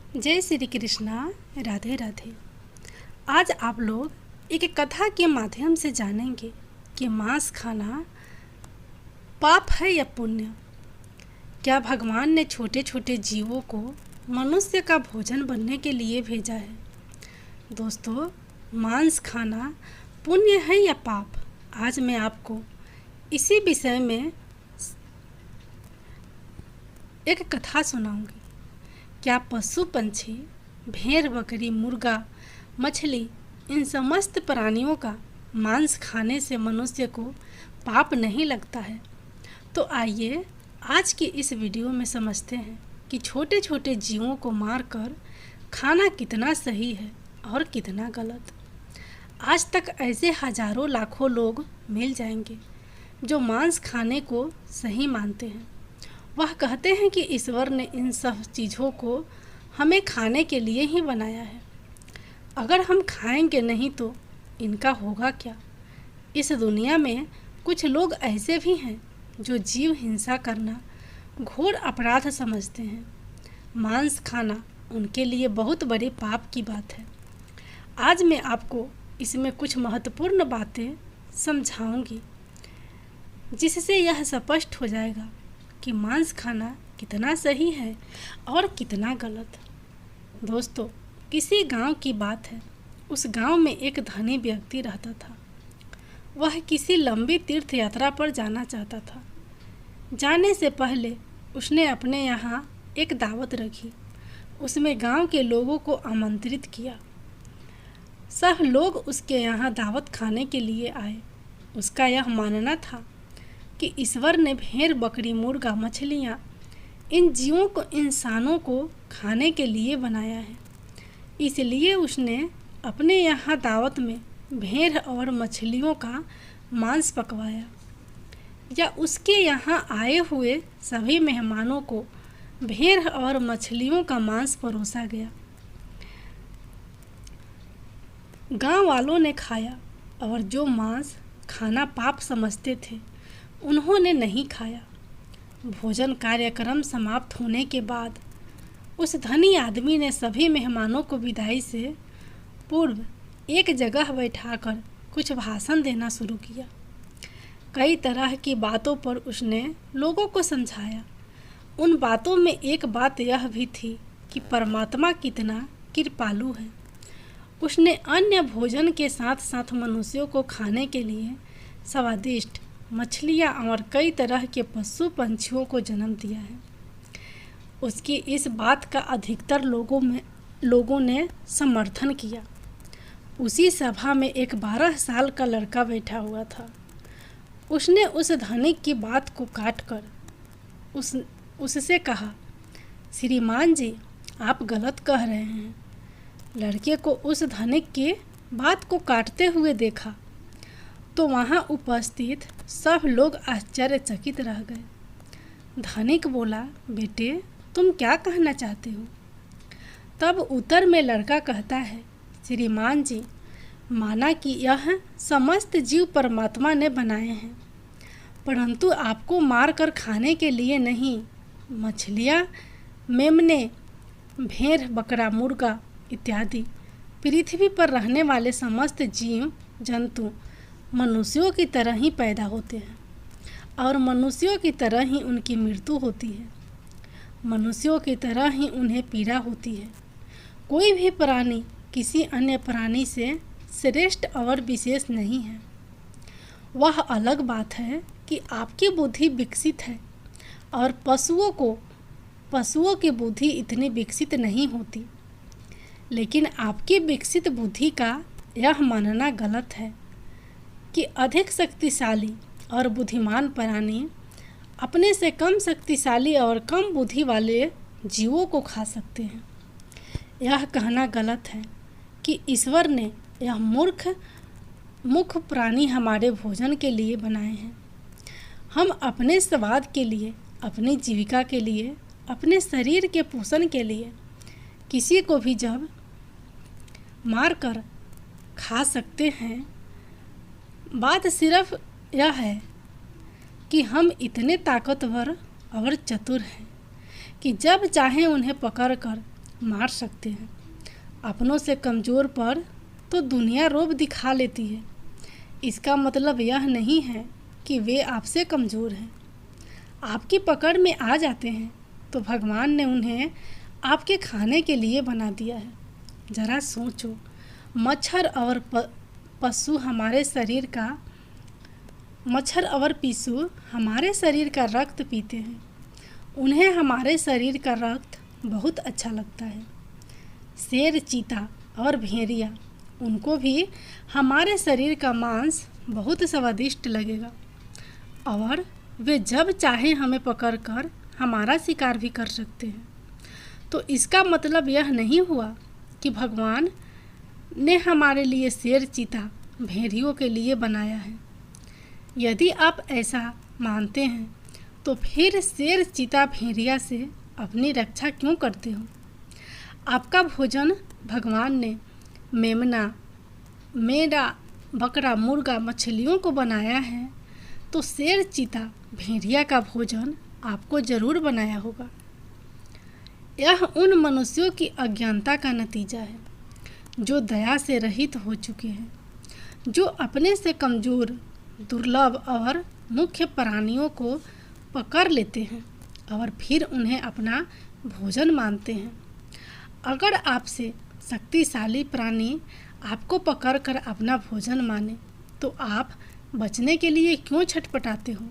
जय श्री कृष्णा। राधे राधे। आज आप लोग एक कथा के माध्यम से जानेंगे कि मांस खाना पाप है या पुण्य। क्या भगवान ने छोटे छोटे जीवों को मनुष्य का भोजन बनने के लिए भेजा है? दोस्तों, मांस खाना पुण्य है या पाप? आज मैं आपको इसी विषय में एक कथा सुनाऊंगी। क्या पशु पंछी, भेड़, बकरी, मुर्गा, मछली, इन समस्त प्राणियों का मांस खाने से मनुष्य को पाप नहीं लगता है? तो आइए आज की इस वीडियो में समझते हैं कि छोटे छोटे जीवों को मारकर खाना कितना सही है और कितना गलत। आज तक ऐसे हजारों लाखों लोग मिल जाएंगे जो मांस खाने को सही मानते हैं। वह कहते हैं कि ईश्वर ने इन सब चीज़ों को हमें खाने के लिए ही बनाया है। अगर हम खाएंगे नहीं तो इनका होगा क्या? इस दुनिया में कुछ लोग ऐसे भी हैं जो जीव हिंसा करना घोर अपराध समझते हैं। मांस खाना उनके लिए बहुत बड़े पाप की बात है। आज मैं आपको इसमें कुछ महत्वपूर्ण बातें समझाऊंगी जिससे यह स्पष्ट हो जाएगा कि मांस खाना कितना सही है और कितना गलत। दोस्तों, किसी गांव की बात है। उस गांव में एक धनी व्यक्ति रहता था। वह किसी लंबी तीर्थ यात्रा पर जाना चाहता था। जाने से पहले उसने अपने यहाँ एक दावत रखी। उसमें गांव के लोगों को आमंत्रित किया। सब लोग उसके यहाँ दावत खाने के लिए आए। उसका यह मानना था कि ईश्वर ने भेड़, बकरी, मुर्गा, मछलियाँ, इन जीवों को इंसानों को खाने के लिए बनाया है। इसलिए उसने अपने यहाँ दावत में भेड़ और मछलियों का मांस पकवाया या उसके यहाँ आए हुए सभी मेहमानों को भेड़ और मछलियों का मांस परोसा गया। गांव वालों ने खाया और जो मांस खाना पाप समझते थे उन्होंने नहीं खाया। भोजन कार्यक्रम समाप्त होने के बाद उस धनी आदमी ने सभी मेहमानों को विदाई से पूर्व एक जगह बैठाकर कुछ भाषण देना शुरू किया। कई तरह की बातों पर उसने लोगों को समझाया। उन बातों में एक बात यह भी थी कि परमात्मा कितना कृपालु है। उसने अन्य भोजन के साथ साथ मनुष्यों को खाने के लिए स्वादिष्ट मछलियाँ और कई तरह के पशु पंछियों को जन्म दिया है। उसकी इस बात का अधिकतर लोगों ने समर्थन किया। उसी सभा में एक 12 साल का लड़का बैठा हुआ था। उसने उस धनिक की बात को काट कर उससे कहा, श्रीमान जी, आप गलत कह रहे हैं। लड़के को उस धनिक की बात को काटते हुए देखा तो वहाँ उपस्थित सब लोग आश्चर्यचकित रह गए। धनिक बोला, बेटे, तुम क्या कहना चाहते हो? तब उत्तर में लड़का कहता है, श्रीमान जी, माना कि यह समस्त जीव परमात्मा ने बनाए हैं, परंतु आपको मार कर खाने के लिए नहीं। मछलियाँ, मेमने, भेड़, बकरा, मुर्गा इत्यादि पृथ्वी पर रहने वाले समस्त जीव जंतु मनुष्यों की तरह ही पैदा होते हैं और मनुष्यों की तरह ही उनकी मृत्यु होती है। मनुष्यों की तरह ही उन्हें पीड़ा होती है। कोई भी प्राणी किसी अन्य प्राणी से श्रेष्ठ और विशेष नहीं है। वह अलग बात है कि आपकी बुद्धि विकसित है और पशुओं की बुद्धि इतनी विकसित नहीं होती। लेकिन आपकी विकसित बुद्धि का यह मानना गलत है कि अधिक शक्तिशाली और बुद्धिमान प्राणी अपने से कम शक्तिशाली और कम बुद्धि वाले जीवों को खा सकते हैं। यह कहना गलत है कि ईश्वर ने यह मुख्य प्राणी हमारे भोजन के लिए बनाए हैं। हम अपने स्वाद के लिए, अपनी जीविका के लिए, अपने शरीर के पोषण के लिए किसी को भी जब मार कर खा सकते हैं। बात सिर्फ यह है कि हम इतने ताकतवर और चतुर हैं कि जब चाहें उन्हें पकड़कर मार सकते हैं। अपनों से कमज़ोर पर तो दुनिया रोब दिखा लेती है। इसका मतलब यह नहीं है कि वे आपसे कमज़ोर हैं। आपकी पकड़ में आ जाते हैं तो भगवान ने उन्हें आपके खाने के लिए बना दिया है। ज़रा सोचो, मच्छर और पिस्सू हमारे शरीर का रक्त पीते हैं। उन्हें हमारे शरीर का रक्त बहुत अच्छा लगता है। शेर, चीता और भेड़िया, उनको भी हमारे शरीर का मांस बहुत स्वादिष्ट लगेगा और वे जब चाहें हमें पकड़कर हमारा शिकार भी कर सकते हैं। तो इसका मतलब यह नहीं हुआ कि भगवान ने हमारे लिए शेर, चीता, भेड़ियों के लिए बनाया है। यदि आप ऐसा मानते हैं तो फिर शेर, चीता, भेड़िया से अपनी रक्षा क्यों करते हो? आपका भोजन भगवान ने मेमना, मेंढा, बकरा, मुर्गा, मछलियों को बनाया है तो शेर, चीता, भेड़िया का भोजन आपको ज़रूर बनाया होगा। यह उन मनुष्यों की अज्ञानता का नतीजा है जो दया से रहित हो चुके हैं, जो अपने से कमज़ोर, दुर्लभ और मुख्य प्राणियों को पकड़ लेते हैं और फिर उन्हें अपना भोजन मानते हैं। अगर आपसे शक्तिशाली प्राणी आपको पकड़कर अपना भोजन माने तो आप बचने के लिए क्यों छटपटाते हो?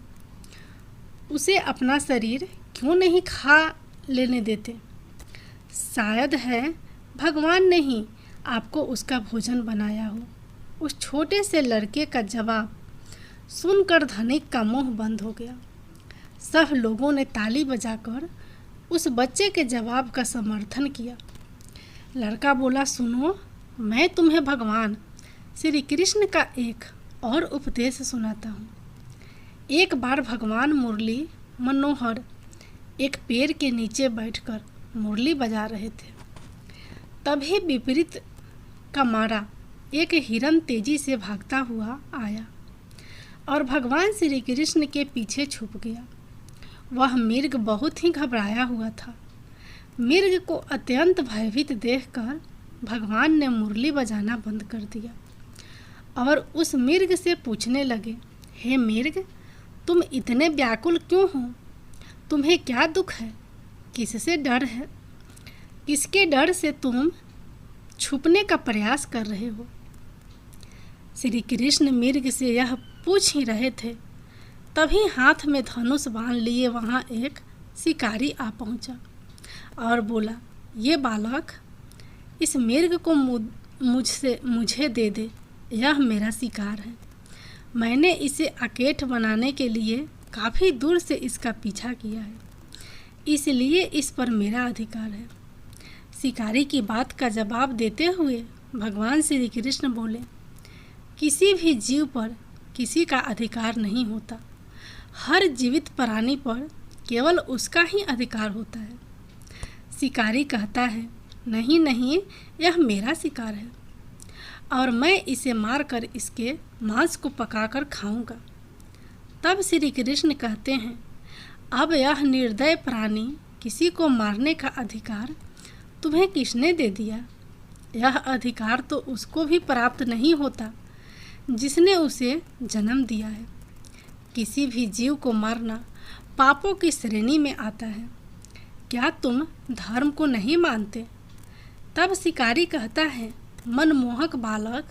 उसे अपना शरीर क्यों नहीं खा लेने देते? शायद है भगवान ने ही आपको उसका भोजन बनाया हो। उस छोटे से लड़के का जवाब सुनकर धनिक का मुंह बंद हो गया। सब लोगों ने ताली बजाकर उस बच्चे के जवाब का समर्थन किया। लड़का बोला, सुनो, मैं तुम्हें भगवान श्री कृष्ण का एक और उपदेश सुनाता हूँ। एक बार भगवान मुरली मनोहर एक पेड़ के नीचे बैठकर मुरली बजा रहे थे। तभी विपरीत का मारा एक हिरन तेजी से भागता हुआ आया और भगवान श्री कृष्ण के पीछे छुप गया। वह मिर्ग बहुत ही घबराया हुआ था। मिर्ग को अत्यंत भयभीत देखकर भगवान ने मुरली बजाना बंद कर दिया और उस मिर्ग से पूछने लगे, हे मिर्ग, तुम इतने व्याकुल क्यों हो? तुम्हें क्या दुख है? किससे डर है? किसके डर से तुम छुपने का प्रयास कर रहे हो? श्री कृष्ण मिर्ग से यह पूछ ही रहे थे, तभी हाथ में धनुष बांध लिए वहाँ एक शिकारी आ पहुँचा और बोला, ये बालक, इस मिर्ग को मुझे दे दे। यह मेरा शिकार है। मैंने इसे अकेठ बनाने के लिए काफ़ी दूर से इसका पीछा किया है, इसलिए इस पर मेरा अधिकार है। शिकारी की बात का जवाब देते हुए भगवान श्री कृष्ण बोले, किसी भी जीव पर किसी का अधिकार नहीं होता। हर जीवित प्राणी पर केवल उसका ही अधिकार होता है। शिकारी कहता है, नहीं नहीं, यह मेरा शिकार है और मैं इसे मारकर इसके मांस को पकाकर खाऊंगा। तब श्री कृष्ण कहते हैं, अब यह निर्दय प्राणी किसी को मारने का अधिकार तुम्हें किसने दे दिया? यह अधिकार तो उसको भी प्राप्त नहीं होता जिसने उसे जन्म दिया है। किसी भी जीव को मारना पापों की श्रेणी में आता है। क्या तुम धर्म को नहीं मानते? तब शिकारी कहता है, मनमोहक बालक,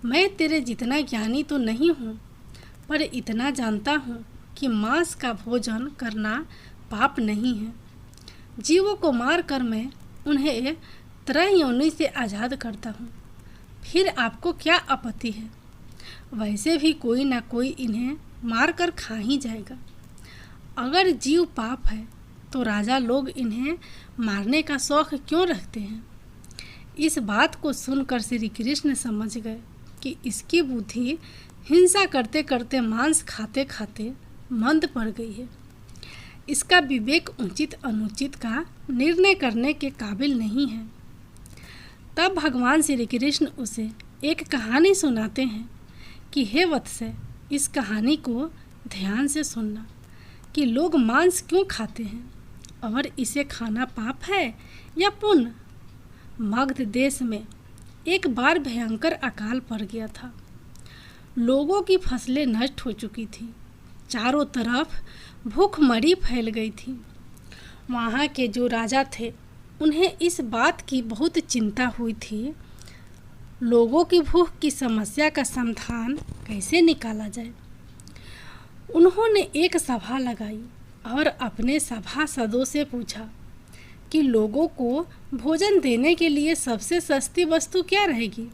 मैं तेरे जितना ज्ञानी तो नहीं हूँ, पर इतना जानता हूँ कि मांस का भोजन करना पाप नहीं है। जीवों को मारकर मैं उन्हें त्रय योनि से आज़ाद करता हूँ। फिर आपको क्या आपत्ति है? वैसे भी कोई ना कोई इन्हें मारकर खा ही जाएगा। अगर जीव पाप है तो राजा लोग इन्हें मारने का शौक क्यों रखते हैं? इस बात को सुनकर श्री कृष्ण समझ गए कि इसकी बुद्धि हिंसा करते करते मांस खाते खाते मंद पड़ गई है। इसका विवेक उचित अनुचित का निर्णय करने के काबिल नहीं है। तब भगवान श्री कृष्ण उसे एक कहानी सुनाते हैं कि हे वत्स, इस कहानी को ध्यान से सुनना कि लोग मांस क्यों खाते हैं और इसे खाना पाप है या पुण्य। मगध देश में एक बार भयंकर अकाल पड़ गया था। लोगों की फसलें नष्ट हो चुकी थी। चारों तरफ भूखमरी फैल गई थी। वहाँ के जो राजा थे उन्हें इस बात की बहुत चिंता हुई थी, लोगों की भूख की समस्या का समाधान कैसे निकाला जाए। उन्होंने एक सभा लगाई और अपने सभासदों से पूछा कि लोगों को भोजन देने के लिए सबसे सस्ती वस्तु क्या रहेगी।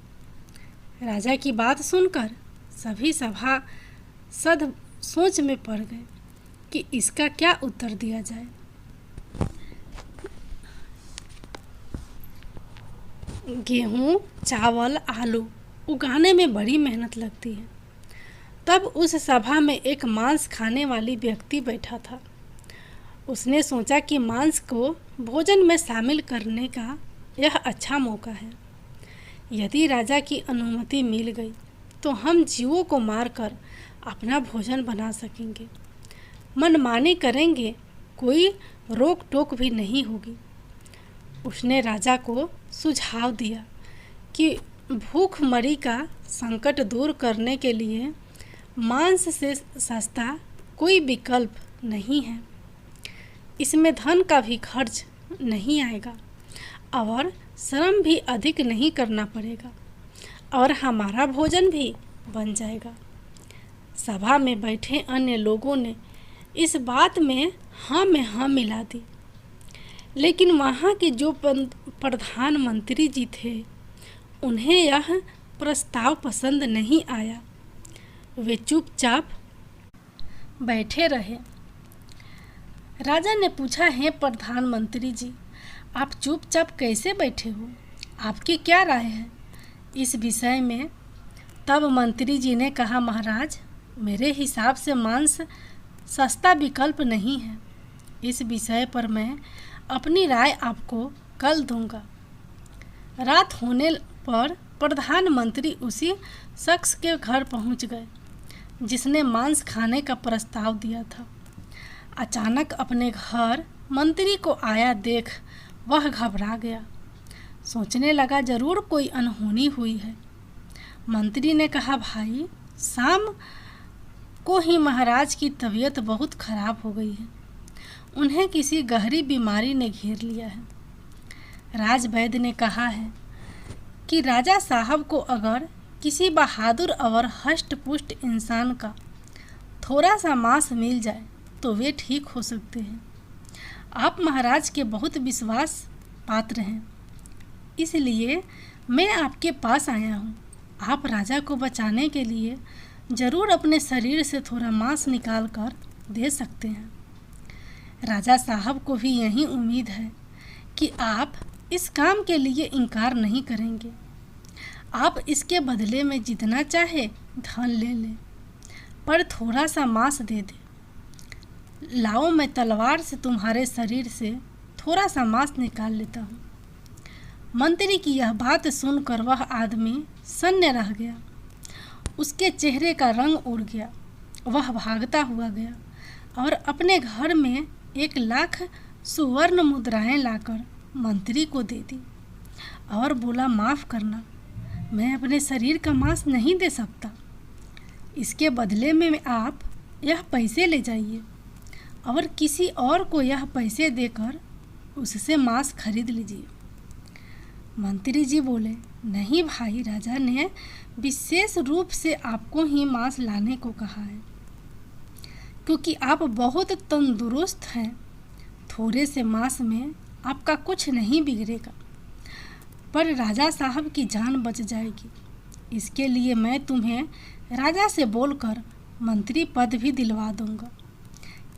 राजा की बात सुनकर सभी सभासद सोच में पड़ गए कि इसका क्या उत्तर दिया जाए। गेहूँ, चावल, आलू उगाने में बड़ी मेहनत लगती है। तब उस सभा में एक मांस खाने वाली व्यक्ति बैठा था। उसने सोचा कि मांस को भोजन में शामिल करने का यह अच्छा मौका है। यदि राजा की अनुमति मिल गई तो हम जीवों को मारकर अपना भोजन बना सकेंगे। मनमानी करेंगे, कोई रोक टोक भी नहीं होगी। उसने राजा को सुझाव दिया कि भूखमरी का संकट दूर करने के लिए मांस से सस्ता कोई विकल्प नहीं है। इसमें धन का भी खर्च नहीं आएगा और श्रम भी अधिक नहीं करना पड़ेगा और हमारा भोजन भी बन जाएगा। सभा में बैठे अन्य लोगों ने इस बात में हाँ मिला दी, लेकिन वहाँ के जो प्रधानमंत्री जी थे उन्हें यह प्रस्ताव पसंद नहीं आया। वे चुपचाप बैठे रहे। राजा ने पूछा, है प्रधानमंत्री जी, आप चुपचाप कैसे बैठे हो? आपकी क्या राय है इस विषय में? तब मंत्री जी ने कहा, महाराज, मेरे हिसाब से मांस सस्ता विकल्प नहीं है। इस विषय पर मैं अपनी राय आपको कल दूंगा। रात होने पर प्रधानमंत्री उसी शख्स के घर पहुंच गए जिसने मांस खाने का प्रस्ताव दिया था। अचानक अपने घर मंत्री को आया देख वह घबरा गया। सोचने लगा जरूर कोई अनहोनी हुई है। मंत्री ने कहा, भाई, शाम को ही महाराज की तबीयत बहुत खराब हो गई है। उन्हें किसी गहरी बीमारी ने घेर लिया है। राजवैद्य ने कहा है कि राजा साहब को अगर किसी बहादुर और हष्ट पुष्ट इंसान का थोड़ा सा मांस मिल जाए तो वे ठीक हो सकते हैं। आप महाराज के बहुत विश्वास पात्र हैं, इसलिए मैं आपके पास आया हूँ। आप राजा को बचाने के लिए जरूर अपने शरीर से थोड़ा मांस निकाल कर दे सकते हैं। राजा साहब को भी यही उम्मीद है कि आप इस काम के लिए इनकार नहीं करेंगे। आप इसके बदले में जितना चाहे धन ले लें, पर थोड़ा सा मांस दे दें। लाओ, मैं तलवार से तुम्हारे शरीर से थोड़ा सा मांस निकाल लेता हूँ। मंत्री की यह बात सुनकर वह आदमी सन्न रह गया। उसके चेहरे का रंग उड़ गया। वह भागता हुआ गया और अपने घर में 1,00,000 सुवर्ण मुद्राएं लाकर मंत्री को दे दी और बोला, माफ़ करना, मैं अपने शरीर का मांस नहीं दे सकता। इसके बदले में आप यह पैसे ले जाइए और किसी और को यह पैसे देकर उससे मांस खरीद लीजिए। मंत्री जी बोले, नहीं भाई, राजा ने विशेष रूप से आपको ही मांस लाने को कहा है क्योंकि आप बहुत तंदुरुस्त हैं। थोड़े से मांस में आपका कुछ नहीं बिगड़ेगा, पर राजा साहब की जान बच जाएगी। इसके लिए मैं तुम्हें राजा से बोलकर मंत्री पद भी दिलवा दूंगा।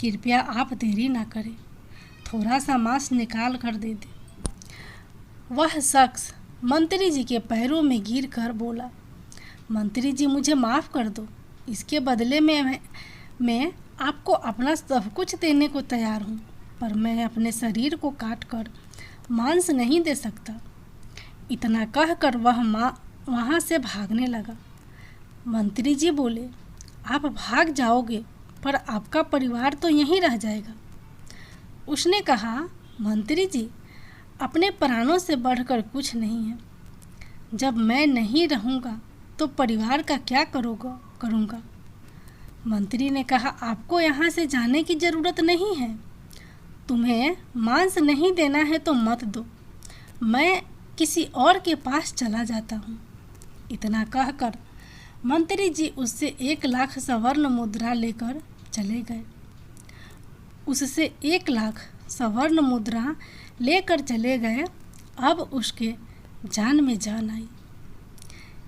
कृपया आप देरी ना करें, थोड़ा सा मांस निकाल कर दे दें। वह शख्स मंत्री जी के पैरों में गिर कर बोला, मंत्री जी, मुझे माफ़ कर दो। इसके बदले में मैं आपको अपना सब कुछ देने को तैयार हूँ, पर मैं अपने शरीर को काट कर मांस नहीं दे सकता। इतना कहकर वह वहाँ से भागने लगा। मंत्री जी बोले, आप भाग जाओगे पर आपका परिवार तो यहीं रह जाएगा। उसने कहा, मंत्री जी, अपने प्राणों से बढ़कर कुछ नहीं है। जब मैं नहीं रहूँगा तो परिवार का क्या करूँगा। मंत्री ने कहा, आपको यहाँ से जाने की ज़रूरत नहीं है। तुम्हें मांस नहीं देना है तो मत दो, मैं किसी और के पास चला जाता हूँ। इतना कहकर मंत्री जी उससे 1,00,000 स्वर्ण मुद्रा लेकर चले गए। उससे 1,00,000 स्वर्ण मुद्रा लेकर चले गए। अब उसके जान में जान आई।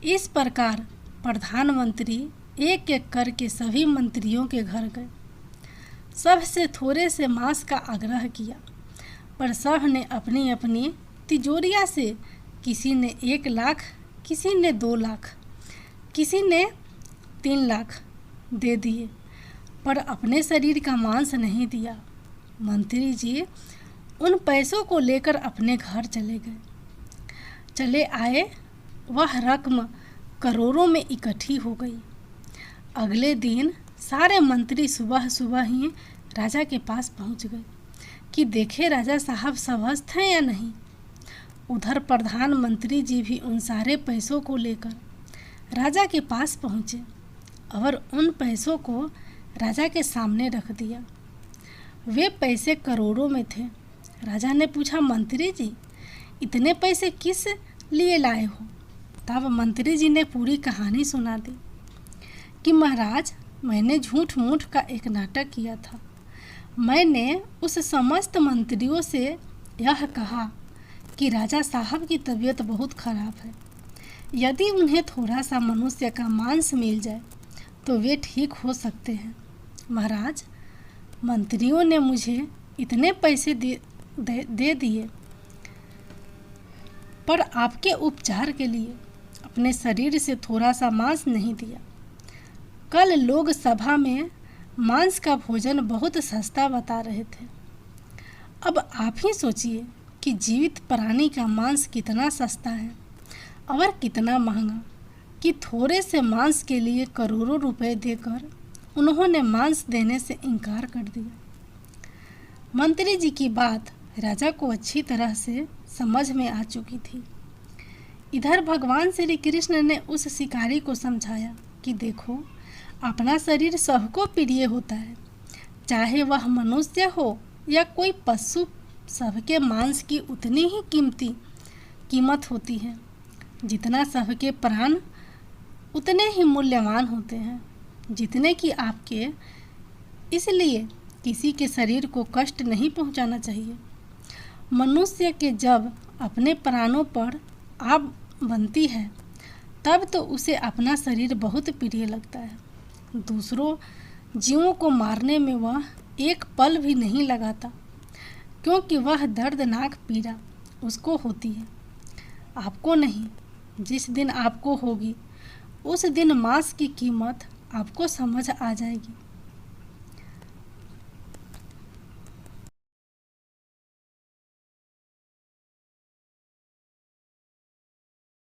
इस प्रकार प्रधानमंत्री एक एक करके सभी मंत्रियों के घर गए। सबसे थोड़े से मांस का आग्रह किया, पर सब ने अपनी अपनी तिजोरिया से, किसी ने 1,00,000, किसी ने 2,00,000, किसी ने 3,00,000 दे दिए, पर अपने शरीर का मांस नहीं दिया। मंत्री जी उन पैसों को लेकर अपने घर चले आए। वह रकम करोड़ों में इकट्ठी हो गई। अगले दिन सारे मंत्री सुबह सुबह ही राजा के पास पहुंच गए कि देखे राजा साहब स्वस्थ हैं या नहीं। उधर प्रधानमंत्री जी भी उन सारे पैसों को लेकर राजा के पास पहुँचे और उन पैसों को राजा के सामने रख दिया। वे पैसे करोड़ों में थे। राजा ने पूछा, मंत्री जी इतने पैसे किस लिए लाए हो? तब मंत्री जी ने पूरी कहानी सुना दी कि महाराज, मैंने झूठ मूठ का एक नाटक किया था। मैंने उस समस्त मंत्रियों से यह कहा कि राजा साहब की तबीयत बहुत खराब है, यदि उन्हें थोड़ा सा मनुष्य का मांस मिल जाए तो वे ठीक हो सकते हैं। महाराज, मंत्रियों ने मुझे इतने पैसे दे दिए, पर आपके उपचार के लिए अपने शरीर से थोड़ा सा मांस नहीं दिया। कल लोग सभा में मांस का भोजन बहुत सस्ता बता रहे थे। अब आप ही सोचिए कि जीवित प्राणी का मांस कितना सस्ता है और कितना महंगा, कि थोड़े से मांस के लिए करोड़ों रुपए देकर उन्होंने मांस देने से इनकार कर दिया। मंत्री जी की बात राजा को अच्छी तरह से समझ में आ चुकी थी। इधर भगवान श्री कृष्ण ने उस शिकारी को समझाया कि देखो, अपना शरीर सबको प्रिय होता है, चाहे वह मनुष्य हो या कोई पशु। सबके मांस की उतनी ही कीमत होती है जितना सबके प्राण उतने ही मूल्यवान होते हैं जितने कि आपके। इसलिए किसी के शरीर को कष्ट नहीं पहुंचाना चाहिए। मनुष्य के जब अपने प्राणों पर आग बनती है तब तो उसे अपना शरीर बहुत प्रिय लगता है। दूसरों जीवों को मारने में वह एक पल भी नहीं लगाता, क्योंकि वह दर्दनाक पीड़ा उसको होती है, आपको नहीं। जिस दिन आपको होगी उस दिन मांस की कीमत आपको समझ आ जाएगी।